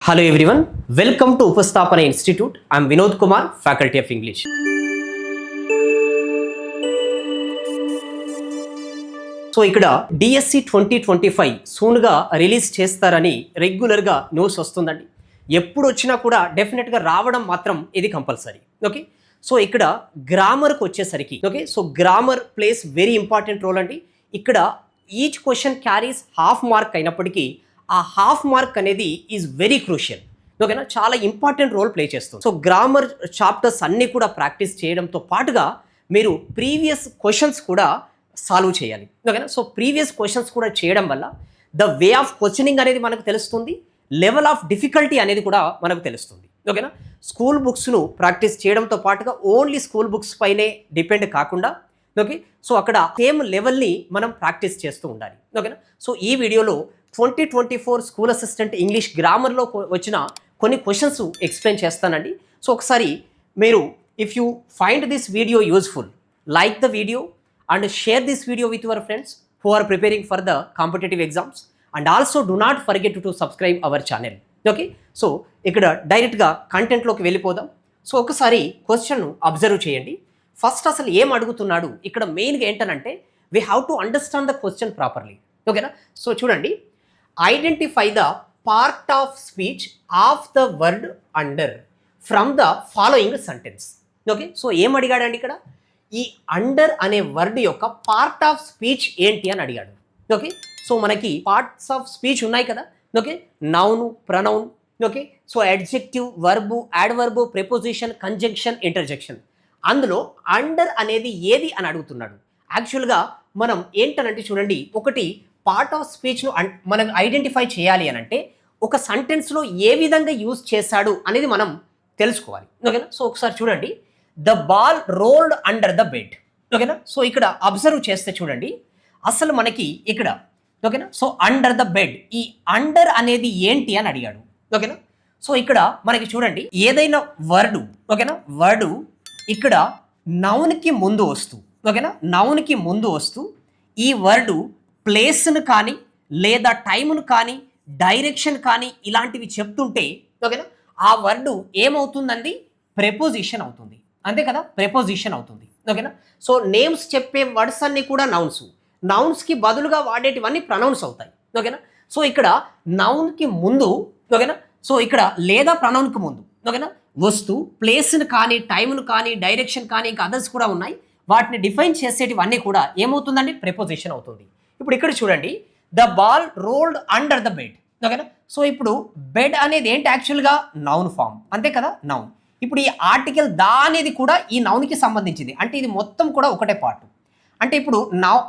Hello everyone, welcome to Upasthapana Institute. I am Vinod Kumar, Faculty of English. So ఇక్కడ DSC 2025 సూన్గా release చేస్తారని రెగ్యులర్గా news వస్తుందండి. ఎప్పుడు వచ్చినా కూడా డెఫినెట్గా రావడం మాత్రం ఇది కంపల్సరీ. ఓకే, సో ఇక్కడ గ్రామర్కి వచ్చేసరికి okay, so grammar plays very important role అండి. ఇక్కడ each question carries half mark అయినప్పటికీ ఆ హాఫ్ మార్క్ అనేది ఈజ్ వెరీ క్రూషియల్. ఓకేనా, చాలా ఇంపార్టెంట్ రోల్ ప్లే చేస్తుంది. సో గ్రామర్ చాప్టర్స్ అన్నీ కూడా ప్రాక్టీస్ చేయడంతో పాటుగా మీరు ప్రీవియస్ క్వశ్చన్స్ కూడా సాల్వ్ చేయాలి. ఓకేనా, సో ప్రీవియస్ క్వశ్చన్స్ కూడా చేయడం వల్ల ద వే ఆఫ్ క్వశ్చనింగ్ అనేది మనకు తెలుస్తుంది, లెవెల్ ఆఫ్ డిఫికల్టీ అనేది కూడా మనకు తెలుస్తుంది. ఓకేనా, స్కూల్ బుక్స్ను ప్రాక్టీస్ చేయడంతో పాటుగా ఓన్లీ స్కూల్ బుక్స్ పైనే డిపెండ్ కాకుండా ఓకే, సో అక్కడ సేమ్ లెవెల్ని మనం ప్రాక్టీస్ చేస్తూ ఉండాలి. ఓకేనా, సో ఈ వీడియోలో 2024 స్కూల్ అసిస్టెంట్ ఇంగ్లీష్ గ్రామర్లో వచ్చిన కొన్ని క్వశ్చన్స్ ఎక్స్ప్లెయిన్ చేస్తానండి. సో ఒకసారి మీరు if you find this video useful, like the video and share this video with your friends who are preparing for the competitive exams and also do not forget to subscribe our channel. Okay, so ఇక్కడ డైరెక్ట్గా కంటెంట్లోకి వెళ్ళిపోదాం. So ఒకసారి question observe చేయండి. First అసలు ఏం అడుగుతున్నాడు ఇక్కడ మెయిన్గా ఏంటనంటే we have to understand the question properly. ఓకేనా, సో చూడండి, identify the part of speech of the word under from the following sentence. Okay, so ఏం అడిగాడండి ఇక్కడ, ఈ అండర్ అనే వర్డ్ యొక్క పార్ట్ ఆఫ్ స్పీచ్ ఏంటి అని అడిగాడు. ఓకే, సో మనకి పార్ట్స్ ఆఫ్ స్పీచ్ ఉన్నాయి కదా. Okay, noun, pronoun, okay, so adjective, verb, adverb, preposition, conjunction, interjection. అందులో అండర్ అనేది ఏది అని అడుగుతున్నాడు. యాక్చువల్గా మనం ఏంటనంటే చూడండి, ఒకటి పార్ట్ ఆఫ్ స్పీచ్ను మనం ఐడెంటిఫై చేయాలి అని అంటే ఒక సెంటెన్స్లో ఏ విధంగా యూజ్ చేశాడు అనేది మనం తెలుసుకోవాలి. ఓకేనా, సో ఒకసారి చూడండి, the ball rolled under the bed. ఓకేనా, సో ఇక్కడ అబ్జర్వ్ చేస్తే చూడండి, అసలు మనకి ఇక్కడ ఓకేనా, సో అండర్ ద బెడ్, ఈ అండర్ అనేది ఏంటి అని అడిగాడు. ఓకేనా, సో ఇక్కడ మనకి చూడండి, ఏదైనా వర్డు ఓకేనా, వర్డు ఇక్కడ నౌన్కి ముందు వస్తూ ఓకేనా, నౌన్కి ముందు వస్తూ ఈ వర్డు ప్లేస్ను కానీ లేదా టైమును కానీ డైరెక్షన్ కానీ ఇలాంటివి చెప్తుంటే ఓకేనా, ఆ వర్డు ఏమవుతుందండి, ప్రెపోజిషన్ అవుతుంది. అంతే కదా, ప్రెపోజిషన్ అవుతుంది. ఓకేనా, సో నేమ్స్ చెప్పే వర్డ్స్ అన్నీ కూడా నౌన్స్, నౌన్స్కి బదులుగా వాడేటివన్నీ ప్రనౌన్స్ అవుతాయి. ఓకేనా, సో ఇక్కడ నౌన్కి ముందు ఓకేనా, సో ఇక్కడ లేదా ప్రనౌన్కి ముందు ఓకేనా వస్తూ ప్లేస్ను కానీ టైమును కానీ డైరెక్షన్ కానీ ఇంకా అదర్స్ కూడా ఉన్నాయి, వాటిని డిఫైన్ చేసేటివన్నీ కూడా ఏమవుతుందండి, ప్రెపోజిషన్ అవుతుంది. ఇప్పుడు ఇక్కడ చూడండి, the ball rolled under the bed. ఓకేనా, సో ఇప్పుడు బెడ్ అనేది ఏంటి, యాక్చువల్గా నౌన్ ఫామ్. అంతే కదా, నౌన్. ఇప్పుడు ఈ ఆర్టికల్ దా అనేది కూడా ఈ నౌన్కి సంబంధించింది, అంటే ఇది మొత్తం కూడా ఒకటే పార్ట్. అంటే ఇప్పుడు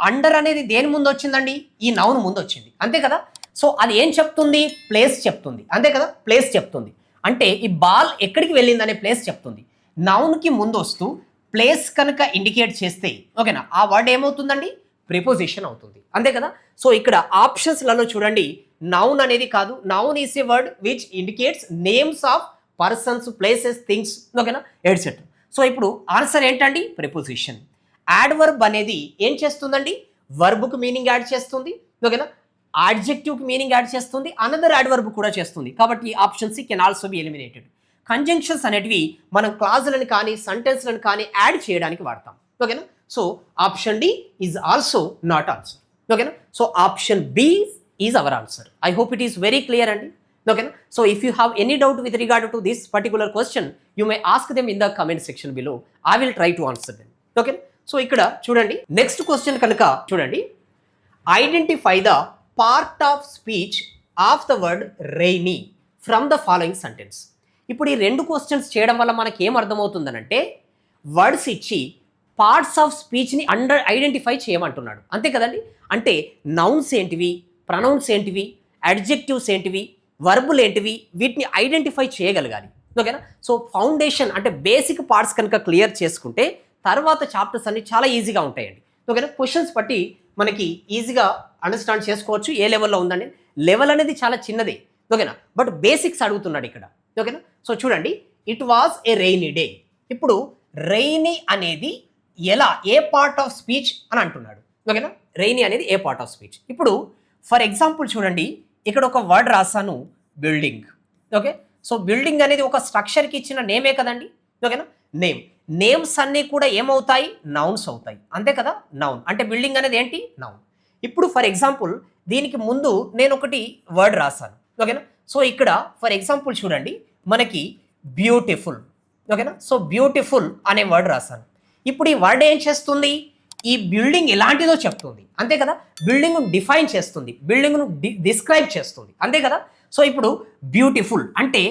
అండర్ అనేది దేని ముందు వచ్చిందండి, ఈ నౌన్ ముందు వచ్చింది. అంతే కదా, సో అది ఏం చెప్తుంది, ప్లేస్ చెప్తుంది. అంతే కదా, ప్లేస్ చెప్తుంది. అంటే ఈ బాల్ ఎక్కడికి వెళ్ళిందనే ప్లేస్ చెప్తుంది. నౌన్కి ముందు వస్తూ ప్లేస్ కనుక ఇండికేట్ చేస్తే ఓకేనా, ఆ వర్డ్ ఏమవుతుందండి, ప్రిపోజిషన్ అవుతుంది. అంతే కదా, సో ఇక్కడ ఆప్షన్స్లలో చూడండి, నౌన్ అనేది కాదు, noun is a word which indicates names of persons, places, things ఓకేనా ఎట్సెట్రా. సో ఇప్పుడు ఆన్సర్ ఏంటండి, ప్రిపోజిషన్. యాడ్వర్బ్ అనేది ఏం చేస్తుందండి, వర్బ్కు మీనింగ్ యాడ్ చేస్తుంది. ఓకేనా, ఆడ్జెక్టివ్కి మీనింగ్ యాడ్ చేస్తుంది, అనదర్ యాడ్వర్బ్ కూడా చేస్తుంది. కాబట్టి option C can also be eliminated. Conjunctions అనేటివి మనం క్లాజులను కానీ సెంటెన్స్లను కానీ యాడ్ చేయడానికి వాడతాం. ఓకేనా, so option D is also not answer. ఓకేనా, so option B is our answer. I hope it is very clear అండి. ఓకేనా, so if you have any doubt with regard to this particular question you may ask them in the comment section below. I will try to answer them. ఓకేనా, so ఇక్కడ చూడండి, next question కనుక చూడండి, identify the part of speech of the word rainy from the following sentence. ఇప్పుడు ఈ రెండు questions చేయడం వల్ల మనకి ఏం అర్థమవుతుందనంటే వర్డ్స్ ఇచ్చి పార్ట్స్ ఆఫ్ స్పీచ్ని ఐడెంటిఫై చేయమంటున్నాడు. అంతే కదండి, అంటే నౌన్స్ ఏంటివి, ప్రనౌన్స్ ఏంటివి, అడ్జెక్టివ్స్ ఏంటివి, వర్బులు ఏంటివి, వీటిని ఐడెంటిఫై చేయగలగాలి. ఓకేనా, సో ఫౌండేషన్ అంటే బేసిక్ పార్ట్స్ కనుక క్లియర్ చేసుకుంటే తర్వాత చాప్టర్స్ అన్ని చాలా ఈజీగా ఉంటాయండి. ఓకేనా, క్వశ్చన్స్ బట్టి మనకి ఈజీగా అండర్స్టాండ్ చేసుకోవచ్చు ఏ లెవెల్లో ఉందండి. లెవెల్ అనేది చాలా చిన్నదే ఓకేనా, బట్ బేసిక్స్ అడుగుతున్నాడు ఇక్కడ. ఓకేనా, సో చూడండి, it was a rainy day. ఇప్పుడు రెయినీ అనేది ఎలా, ఏ పార్ట్ ఆఫ్ స్పీచ్ అని అంటున్నాడు. ఓకేనా, రెయినీ అనేది ఏ పార్ట్ ఆఫ్ స్పీచ్. ఇప్పుడు ఫర్ ఎగ్జాంపుల్ చూడండి, ఇక్కడ ఒక వర్డ్ రాసాను, బిల్డింగ్. ఓకే. సో బిల్డింగ్ అనేది ఒక స్ట్రక్చర్కి ఇచ్చిన నేమే కదండి. ఓకేనా, నేమ్స్ అన్నీ కూడా ఏమవుతాయి, నౌన్స్ అవుతాయి, అంతే కదా. నౌన్ అంటే బిల్డింగ్ అనేది ఏంటి, నౌన్. ఇప్పుడు ఫర్ ఎగ్జాంపుల్ దీనికి ముందు నేను ఒకటి వర్డ్ రాశాను. ఓకేనా, సో ఇక్కడ ఫర్ ఎగ్జాంపుల్ చూడండి మనకి బ్యూటిఫుల్. ఓకేనా, సో బ్యూటిఫుల్ అనే వర్డ్ రాశాను. ఇప్పుడు ఈ వర్డ్ ఏం చేస్తుంది, ఈ బిల్డింగ్ ఎలాంటిదో చెప్తుంది, అంతే కదా. బిల్డింగ్ను డిఫైన్ చేస్తుంది, బిల్డింగ్ను డిస్క్రైబ్ చేస్తుంది, అంతే కదా. సో ఇప్పుడు బ్యూటిఫుల్ అంటే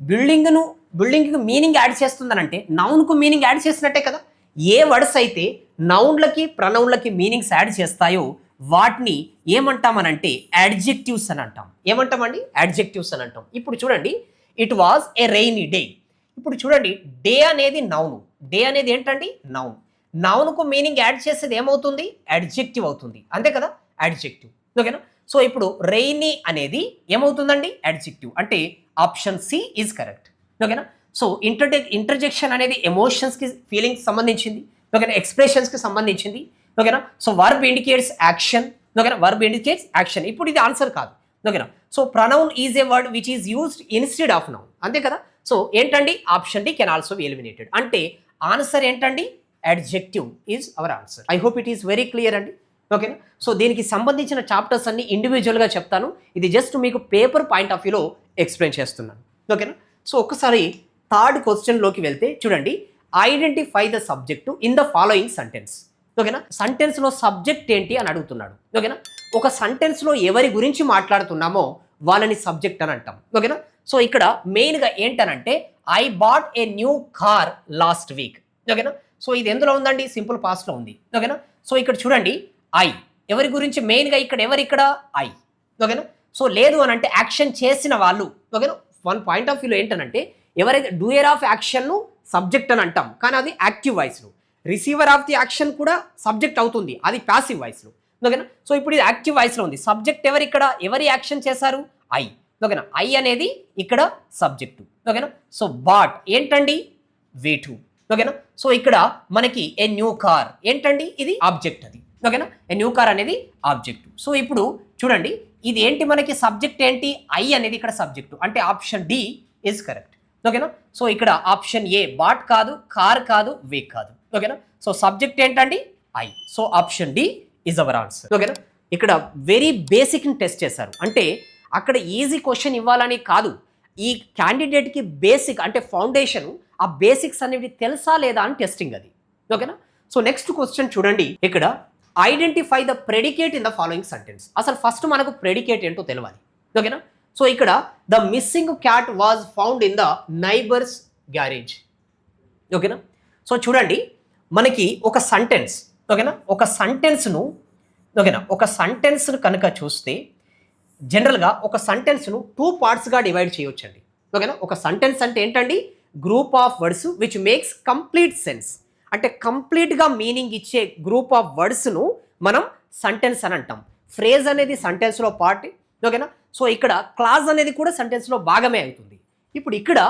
బిల్డింగ్కి మీనింగ్ యాడ్ చేస్తుందనంటే నౌన్కు మీనింగ్ యాడ్ చేసినట్టే కదా. ఏ వర్డ్స్ అయితే నౌన్లకి ప్రనౌన్లకి మీనింగ్స్ యాడ్ చేస్తాయో వాటిని ఏమంటామనంటే యాడ్జెక్టివ్స్ అని అంటాం. ఏమంటామండి, యాడ్జెక్టివ్స్ అని అంటాం. ఇప్పుడు చూడండి, it was a rainy day. ఇప్పుడు చూడండి, డే అనేది నౌను, డే అనేది ఏంటండి, నౌన్. నౌన్కు మీనింగ్ యాడ్ చేసేది ఏమవుతుంది, యాడ్జెక్టివ్ అవుతుంది, అంతే కదా, యాడ్జెక్టివ్. ఓకేనా, సో ఇప్పుడు రెయినీ అనేది ఏమవుతుందండి, యాడ్జెక్టివ్. అంటే ఆప్షన్ సి ఈజ్ కరెక్ట్. ఓకేనా, సో ఇంటర్జెక్షన్ అనేది ఎమోషన్స్కి ఫీలింగ్స్ సంబంధించింది. ఓకేనా, ఎక్స్ప్రెషన్స్కి సంబంధించింది. ఓకేనా, సో వర్బ్ ఇండికేట్స్ యాక్షన్. ఓకేనా, వర్బ్ ఇండికేట్స్ యాక్షన్. ఇప్పుడు ఇది ఆన్సర్ కాదు. ఓకేనా, so pronoun is a word which is used instead of noun, అంతే కదా. సో ఏంటండి, option D can also be eliminated. అంటే ఆన్సర్ ఏంటండి, adjective is our answer. I hope it is very clear అండి. ఓకేనా, సో దీనికి సంబంధించిన చాప్టర్స్ అన్ని ఇండివిజువల్గా చెప్తాను. ఇది జస్ట్ మీకు పేపర్ పాయింట్ ఆఫ్ వ్యూలో ఎక్స్ప్లెయిన్ చేస్తున్నాను. ఓకేనా, సో ఒక్కసారి థర్డ్ క్వశ్చన్లోకి వెళ్తే చూడండి, identify the subject in the following sentence. ఓకేనా, సెంటెన్స్లో సబ్జెక్ట్ ఏంటి అని అడుగుతున్నాడు. ఓకేనా, ఒక సెంటెన్స్లో ఎవరి గురించి మాట్లాడుతున్నామో వాళ్ళని సబ్జెక్ట్ అని అంటాం. ఓకేనా, సో ఇక్కడ మెయిన్గా ఏంటనంటే I bought a new car last week. ఓకేనా, సో ఇది ఎందులో ఉందండి, సింపుల్ పాస్ట్లో ఉంది. ఓకేనా, సో ఇక్కడ చూడండి, ఐ ఎవరి గురించి మెయిన్గా ఇక్కడ ఐ. ఓకేనా, సో లేదు అని అంటే యాక్షన్ చేసిన వాళ్ళు. ఓకేనా, వన్ పాయింట్ ఆఫ్ వ్యూలో ఏంటనంటే ఎవరైతే డూయర్ ఆఫ్ యాక్షన్ను సబ్జెక్ట్ అని అంటాం, కానీ అది యాక్టివ్ వాయిస్లో. రిసీవర్ ఆఫ్ ది యాక్షన్ కూడా సబ్జెక్ట్ అవుతుంది, అది ప్యాసివ్ వాయిస్లో. ఓకేనా, సో ఇప్పుడు ఇది యాక్టివ్ వాయిస్లో ఉంది. సబ్జెక్ట్ ఎవరి యాక్షన్ చేశారు, ఐ. ఓకేనా, ఐ అనేది ఇక్కడ సబ్జెక్టు. ఓకేనా, సో బాట్ ఏంటండి, వేటు. ఓకేనా, సో ఇక్కడ మనకి ఏ న్యూ కార్ ఏంటండి, ఇది ఆబ్జెక్ట్ అది. ఓకేనా, ఏ న్యూ కార్ అనేది ఆబ్జెక్టు. సో ఇప్పుడు చూడండి, ఇది ఏంటి మనకి సబ్జెక్ట్ ఏంటి, ఐ అనేది ఇక్కడ సబ్జెక్టు. అంటే ఆప్షన్ డి ఈజ్ కరెక్ట్. ఓకేనా, సో ఇక్కడ ఆప్షన్ ఏ బాట్ కాదు, కార్ కాదు, వేక్ కాదు. ఓకేనా, సో సబ్జెక్ట్ ఏంటండి, I. So option D is our answer. ఓకేనా, ఇక్కడ వెరీ బేసిక్ని టెస్ట్ చేశారు. అంటే అక్కడ ఈజీ క్వశ్చన్ ఇవ్వాలని కాదు, ఈ క్యాండిడేట్కి బేసిక్ అంటే ఫౌండేషన్, ఆ బేసిక్స్ అనేవి తెలుసా లేదా అని టెస్టింగ్ అది. ఓకేనా, సో నెక్స్ట్ క్వశ్చన్ చూడండి, ఇక్కడ identify the predicate in the following sentence. అసలు ఫస్ట్ మనకు ప్రెడికేట్ ఏంటో తెలియాలి. ఓకేనా, సో ఇక్కడ the missing cat was found in the neighbours garage. ఓకేనా, సో చూడండి మనకి ఒక సెంటెన్స్. ఓకేనా, ఒక సెంటెన్స్ను కనుక చూస్తే జనరల్గా ఒక సెంటెన్స్ను 2 పార్ట్స్గా డివైడ్ చేయొచ్చండి. ఓకేనా, ఒక సెంటెన్స్ అంటే ఏంటండి, group of words which makes complete sense. అంటే కంప్లీట్గా మీనింగ్ ఇచ్చే గ్రూప్ ఆఫ్ వర్డ్స్ను మనం సెంటెన్స్ అని అంటాం. ఫ్రేజ్ అనేది సెంటెన్స్లో పార్ట్. ఓకేనా, సో ఇక్కడ క్లాజ్ అనేది కూడా సెంటెన్స్లో భాగమే అవుతుంది. ఇప్పుడు ఇక్కడ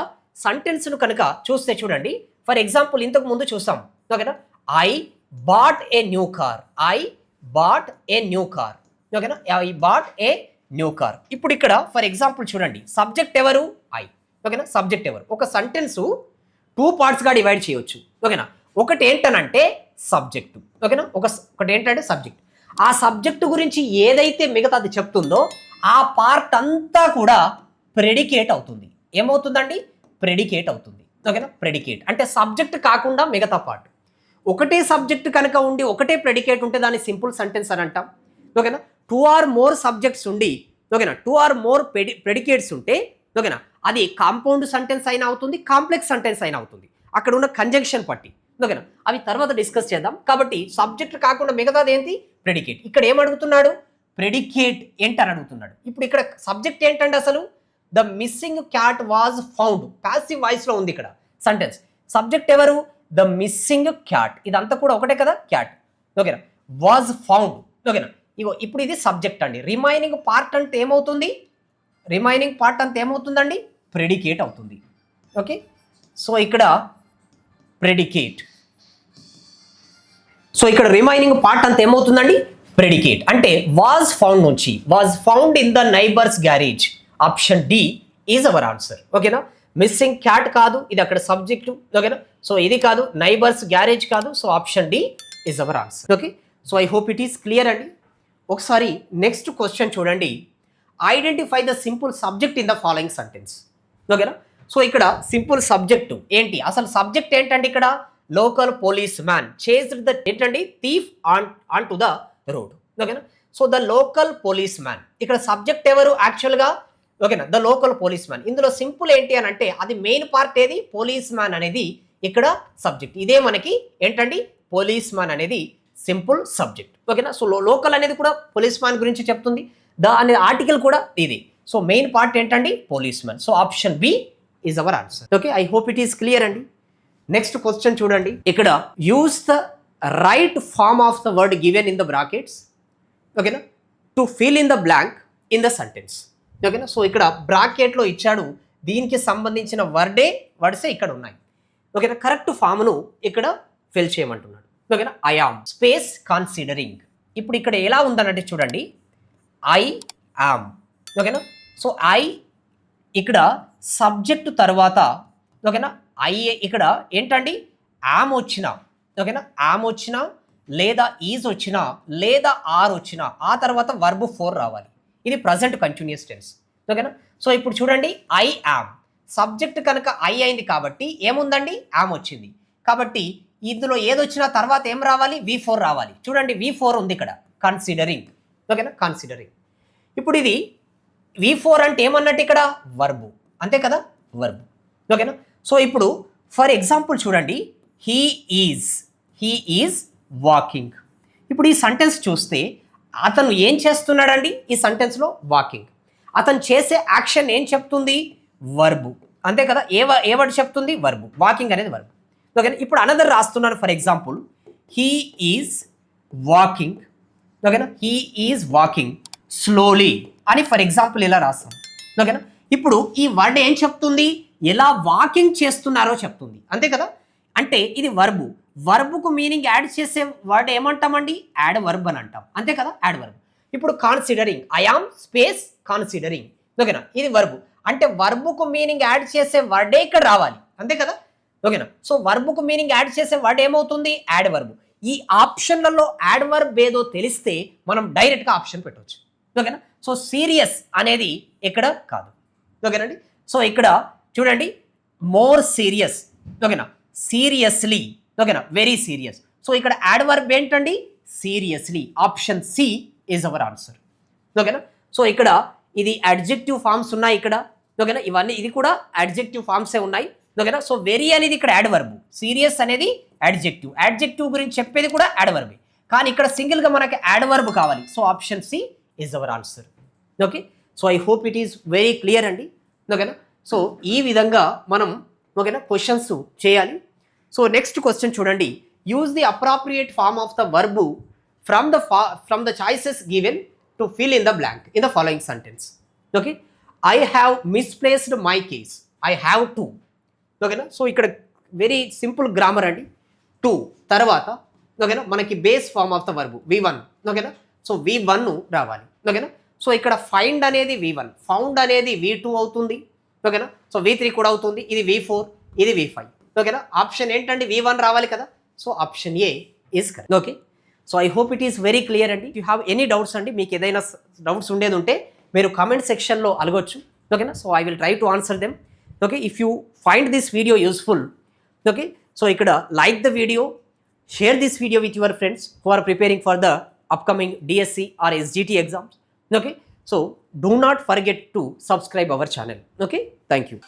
సెంటెన్స్ను కనుక చూస్తే చూడండి, ఫర్ ఎగ్జాంపుల్ ఇంతకు ముందు చూసాం. ఓకేనా, I bought a new car, I bought a new car. ఓకేనా, I bought a new car. ఇప్పుడు ఇక్కడ ఫర్ ఎగ్జాంపుల్ చూడండి, సబ్జెక్ట్ ఎవరు, ఐ. ఓకేనా, సబ్జెక్ట్ ఎవరు. ఒక సెంటెన్స్ 2 పార్ట్స్గా డివైడ్ చేయొచ్చు. ఓకేనా, ఒకటి ఏంటనంటే సబ్జెక్టు. ఓకేనా, ఒకటి ఏంటంటే సబ్జెక్ట్. ఆ సబ్జెక్టు గురించి ఏదైతే మిగతాది చెప్తుందో ఆ పార్ట్ అంతా కూడా ప్రెడికేట్ అవుతుంది. ఏమవుతుందండి, ప్రెడికేట్ అవుతుంది. ఓకేనా, ప్రెడికేట్ అంటే సబ్జెక్ట్ కాకుండా మిగతా పార్ట్. ఒకటే సబ్జెక్ట్ కనుక ఉండి ఒకటే ప్రెడికేట్ ఉంటే దాన్ని సింపుల్ సెంటెన్స్ అని అంటాం. ఓకేనా, 2 or more సబ్జెక్ట్స్ ఉండి, ఓకేనా, 2 or more ప్రెడికేట్స్ ఉంటే, ఓకేనా, అది కాంపౌండ్ సెంటెన్స్ అయినా అవుతుంది, కాంప్లెక్స్ సెంటెన్స్ అయినా అవుతుంది, అక్కడ ఉన్న కంజంక్షన్ పట్టి. ఓకేనా, అవి తర్వాత డిస్కస్ చేద్దాం. కాబట్టి సబ్జెక్ట్ కాకుండా మిగతాది ఏంటి, ప్రెడికేట్. ఇక్కడ ఏమడుగుతున్నాడు, ప్రెడికేట్ ఏంటని అడుగుతున్నాడు. ఇప్పుడు ఇక్కడ సబ్జెక్ట్ ఏంటంటే అసలు the missing cat was found, passive వాయిస్లో ఉంది ఇక్కడ సెంటెన్స్. సబ్జెక్ట్ ఎవరు, ద మిస్సింగ్ క్యాట్. ఇదంతా కూడా ఒకటే కదా, క్యాట్. ఓకేనా, వాజ్ ఫౌండ్. ఓకేనా, ఇగో ఇప్పుడు ఇది సబ్జెక్ట్ అండి. రిమైనింగ్ పార్ట్ అంటే ఏమవుతుందండి, ప్రెడికేట్ అవుతుంది. ఓకే, సో ఇక్కడ ప్రెడికేట్. సో ఇక్కడ రిమైనింగ్ పార్ట్ అంతా ఏమవుతుందండి, ప్రెడికేట్. అంటే వాజ్ ఫౌండ్ నుంచి was found in the neighbours garage. Option D is our answer. ఓకేనా, మిస్సింగ్ క్యాట్ కాదు, ఇది అక్కడ సబ్జెక్టు. ఓకేనా, సో ఇది కాదు, నైబర్స్ గ్యారేజ్ కాదు, so option D is our answer. Okay, so I hope it is clear అండి. ఒకసారి నెక్స్ట్ క్వశ్చన్ చూడండి. Identify the simple subject in the following sentence. ఓకేనా, సో ఇక్కడ సింపుల్ సబ్జెక్ట్ ఏంటి, అసలు సబ్జెక్ట్ ఏంటండి ఇక్కడ, local police man chased the ఏంటండి thief on to the road. ఓకేనా, so the local police man, ఇక్కడ సబ్జెక్ట్ ఎవరు యాక్చువల్గా, ఓకేనా, ద లోకల్ పోలీస్ మ్యాన్. ఇందులో సింపుల్ ఏంటి అని అంటే అది మెయిన్ పార్ట్ ఏది, పోలీస్ మ్యాన్ అనేది ఇక్కడ సబ్జెక్ట్. ఇదే మనకి ఏంటండి పోలీస్ మ్యాన్ అనేది సింపుల్ సబ్జెక్ట్. ఓకేనా, సో లోకల్ అనేది కూడా పోలీస్ మ్యాన్ గురించి చెప్తుంది, ద అనే ఆర్టికల్ కూడా ఇది. సో మెయిన్ పార్ట్ ఏంటండి police man. So option B is our answer. Okay, I hope it is clear అండి. నెక్స్ట్ క్వశ్చన్ చూడండి. ఇక్కడ use the right form of the word given in the brackets, ఓకేనా, to fill in the blank in the sentence. ఓకేనా, so ఇక్కడ బ్రాకెట్లో ఇచ్చాడు, దీనికి సంబంధించిన వర్డ్సే ఇక్కడ ఉన్నాయి. ఓకేనా, కరెక్ట్ ఫామ్ను ఇక్కడ ఫిల్ చేయమంటున్నాడు. ఓకేనా, ఐ ఆమ్ స్పేస్ కన్సిడరింగ్. ఇప్పుడు ఇక్కడ ఎలా ఉందనంటే చూడండి, ఐ ఆమ్. ఓకేనా, సో ఐ ఇక్కడ సబ్జెక్టు తర్వాత, ఓకేనా, ఐ ఇక్కడ ఏంటండి యామ్ వచ్చినా, ఓకేనా, యామ్ వచ్చినా లేదా ఈజ్ వచ్చినా లేదా ఆర్ వచ్చినా ఆ తర్వాత వర్బ్ 4 రావాలి. ఇది ప్రజెంట్ కంటిన్యూస్ టెన్స్. ఓకేనా, సో ఇప్పుడు చూడండి ఐ యామ్ సబ్జెక్ట్ కనుక ఐ అయింది కాబట్టి ఏముందండి యామ్ వచ్చింది, కాబట్టి ఇందులో ఏదొచ్చినా తర్వాత ఏం రావాలి, V4 రావాలి. చూడండి V4 ఉంది ఇక్కడ, కన్సిడరింగ్. ఓకేనా, కన్సిడరింగ్. ఇప్పుడు ఇది V4 అంటే ఏమన్నట్టు ఇక్కడ వర్బు, అంతే కదా, వర్బు. ఓకేనా, సో ఇప్పుడు ఫర్ ఎగ్జాంపుల్ చూడండి, హీ ఈజ్ వాకింగ్. ఇప్పుడు ఈ సెంటెన్స్ చూస్తే అతను ఏం చేస్తున్నాడండి, ఈ సెంటెన్స్లో వాకింగ్. అతను చేసే యాక్షన్ ఏం చెప్తుంది, వర్బు, అంతే కదా, ఏ వర్డ్ చెప్తుంది, వర్బు. వాకింగ్ అనేది వర్బు. ఓకేనా, ఇప్పుడు అనదర్ రాస్తున్నాను. For example he is walking. ఓకేనా, హీ ఈజ్ వాకింగ్ స్లోలీ అని ఫర్ ఎగ్జాంపుల్ ఇలా రాస్తాం. ఓకేనా, ఇప్పుడు ఈ వర్డ్ ఏం చెప్తుంది, ఎలా వాకింగ్ చేస్తున్నారో చెప్తుంది, అంతే కదా. అంటే ఇది వర్బు, వర్బుకు మీనింగ్ యాడ్ చేసే వర్డ్ ఏమంటామండి, యాడ్ వర్బ్ అని అంటాం, అంతే కదా, యాడ్ వర్బ్. ఇప్పుడు కాన్సిడరింగ్, ఐ ఆమ్ స్పేస్ కాన్సిడరింగ్. ఓకేనా, ఇది వర్బు, అంటే వర్బుకు మీనింగ్ యాడ్ చేసే వర్డే ఇక్కడ రావాలి, అంతే కదా. ఓకేనా, సో వర్బుకు మీనింగ్ యాడ్ చేసే వర్డ్ ఏమవుతుంది, యాడ్ వర్బు. ఈ ఆప్షన్లలో యాడ్ వర్బ్ ఏదో తెలిస్తే మనం డైరెక్ట్గా ఆప్షన్ పెట్టవచ్చు. ఓకేనా, సో సీరియస్ అనేది ఇక్కడ కాదు. ఓకేనండి, సో ఇక్కడ చూడండి మోర్ సీరియస్. ఓకేనా, సీరియస్లీ. ఓకేనా, వెరీ సీరియస్. సో ఇక్కడ యాడ్ వర్బ్ ఏంటండి, seriously. Option C is our answer. ఓకేనా, సో ఇక్కడ ఇది అడ్జెక్టివ్ ఫార్మ్స్ ఉన్నాయి ఇక్కడ. ఓకేనా, ఇవన్నీ ఇది కూడా అడ్జెక్టివ్ ఫార్మ్సే ఉన్నాయి. ఓకేనా, సో వెరీ అనేది ఇక్కడ యాడ్ వర్బ్, సీరియస్ అనేది అడ్జెక్టివ్ గురించి చెప్పేది కూడా యాడ్ వర్బే, కానీ ఇక్కడ సింగిల్గా మనకి యాడ్ వర్బ్ కావాలి. So option C is our answer. Okay, so I hope it is very clear అండి. ఓకేనా, సో ఈ విధంగా మనం ఓకేనా క్వశ్చన్స్ చేయాలి. సో నెక్స్ట్ క్వశ్చన్ చూడండి, use the appropriate form of the verb from the choices given to fill in the blank in the following sentence. Okay, I have misplaced my case, I have to. ఓకేనా, so ఇక్కడ very simple grammar అండి. To తర్వాత ఓకేనా మనకి base form of the verb V1. ఓకేనా, so V1 రావాలి. ఓకేనా, so ఇక్కడ ఫైండ్ అనేది V1, ఫౌండ్ అనేది V2 అవుతుంది. ఓకేనా, సో V3 కూడా అవుతుంది, ఇది V4, ఇది V5. ఓకేనా, ఆప్షన్ ఏంటండి V1 రావాలి కదా, so option A is correct. Okay, so I hope it is very clear అండి. యూ హ్యావ్ ఎనీ డౌట్స్ అండి, మీకు ఏదైనా డౌట్స్ ఉండేది ఉంటే మీరు కామెంట్ సెక్షన్లో అడగొచ్చు. ఓకేనా, so I will try to answer them. Okay, if you find this video useful, okay, so ఇక్కడ like the video, share this video with your friends who are preparing for the upcoming DSC or SGT exams. Okay, so do not forget to subscribe our channel. Okay, thank you.